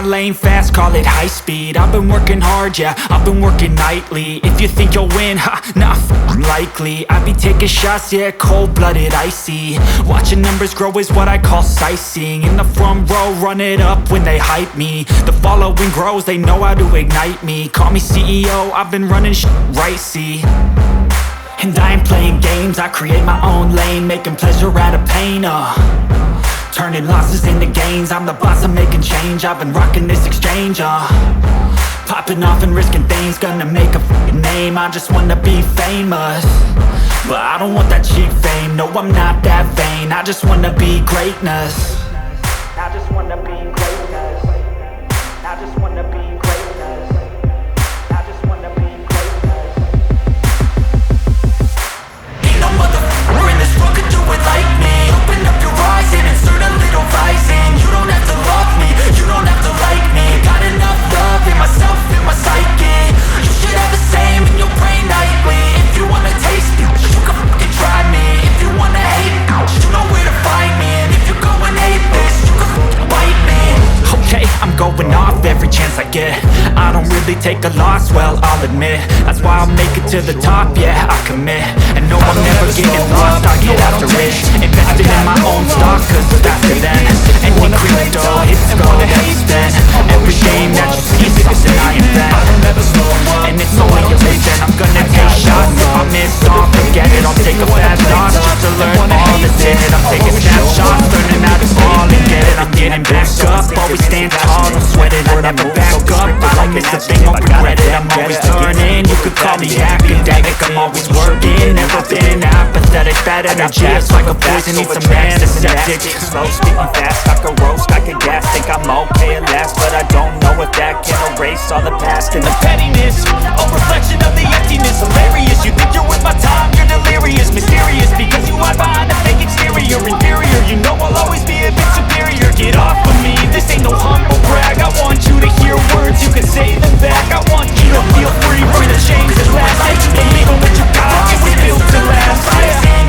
lane fast, call it high speed. I've been working hard, yeah, I've been working nightly. If you think you'll win, ha, not likely. I be taking shots, yeah, cold-blooded, icy. Watching numbers grow is what I call sightseeing. In the front row, run it up when they hype me. The following grows, they know how to ignite me. Call me CEO, I've been running right, see. And I ain't playing games, I create my own lane, making pleasure out of pain, turning losses into gains. I'm the boss, I'm making change. I've been rocking this exchange, popping off and risking things. Gonna make a f***ing name. I just wanna be famous, but I don't want that cheap fame. No, I'm not that vain. I just wanna be greatness. I just wanna be greatness. I just wanna be greatness. I just wanna be greatness. Ain't no motherfucker in this world could do it like me. Open up your eyes and insert a little rising. You don't have to love me, you don't have to like me. Got enough love in myself, in my psyche. You should have the same in your brain nightly. If you wanna taste me, you can fucking try me. If you wanna hate me, you know where to find me. And if you go and hate this, you can fucking bite me. Okay, I'm going off every chance I get. I don't really take a loss, well, I'll admit. That's why I'll make it to the top, yeah, I commit. And no, I'm never getting lost, I get after it. Invested in my own stock, cause faster than any crypto, it's go, that's then. Every game that you see is something I invent. And it's only a listen, I'm gonna take shots. If I miss off, forget it, I'll take a fast loss. Just to learn all that's in it, I'm taking snapshots. Learning how to fall and get it, I'm getting back up. Always stand tall, don't sweat it, I never back up. I don't miss a thing, won't regret it, I'm always learning. You could call me academic, I'm always working. Never been apathetic, that energy is like a poison, need some antiseptic. Slow, speaking fast, I can roast, I can gas. Think I'm okay at last, but I don't know if that can erase all the past. And the pettiness, a reflection of the emptiness. Hilarious, you think you're with my time, you're delirious. Mysterious, because you hide behind a fake exterior. Inferior, you know I'll always be a bit superior. Get off of me, this ain't no humble brag. I want you to hear words, you can say them back. I want you to feel free from the chains that last. I just believe in what you got, it was built to last.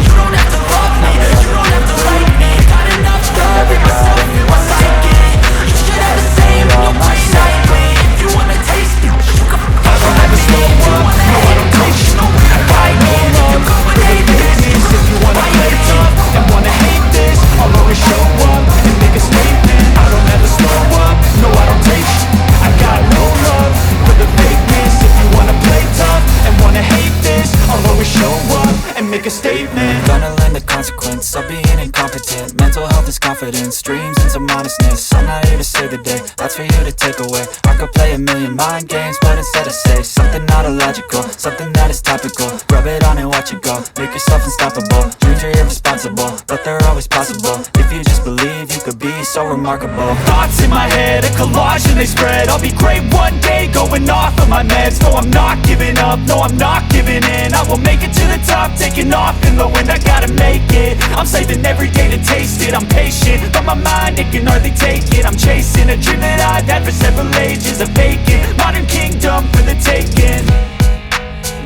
You don't have to love me, you don't have to like me. Got enough love in myself, in my psyche. You should have the same in your brain nightly. If you wanna taste me, you can I don't ever slow up, no I don't take shit. I fight no love, but hate business. If you wanna play tough and wanna hate this, I'll always show up and make a statement. I don't ever slow up, no I don't take shit. I got no love for the fakeness. If you wanna play tough and wanna hate this, I'll always show up and make a statement. Gonna learn the consequence of being incompetent. Mental health is confidence, dreams and some honestness. I'm not here to save the day, that's for you to take away. I could play a million mind games, but instead I say something not illogical, something that is topical. Rub it on and watch it go, make yourself unstoppable. Dreams are irresponsible, but they're always possible. If you just believe, you could be so remarkable. Thoughts in my head, a collage and they spread. I'll be great one day, going off of my meds. No, I'm not giving up, no, I'm not giving in. I will make it to the top, taking off in the wind. I gotta make it, I'm saving every day to taste it. I'm patient, but my mind, it can hardly take it. I'm chasing a dream that I've had for several ages. A vacant, modern kingdom for the taking.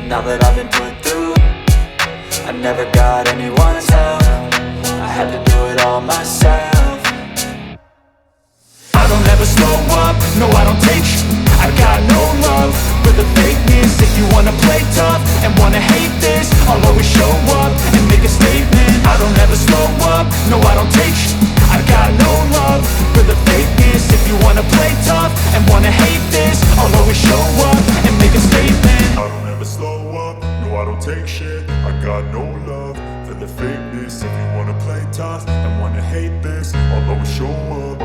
Now that I've been put through, I never got anyone's help. I had to do it all myself. I don't ever slow up, no I don't take shit. I got no love for the fakeness. If you wanna play tough and wanna hate this, I'll always show up and make a statement. I don't ever slow up, no I don't take shit. I got no love for the fakeness. If you wanna play tough and wanna hate this, I'll always show up and make a statement. I don't ever slow up, no I don't take shit. I got no love for the fakeness. If you wanna play tough and wanna hate this, I'll always show up.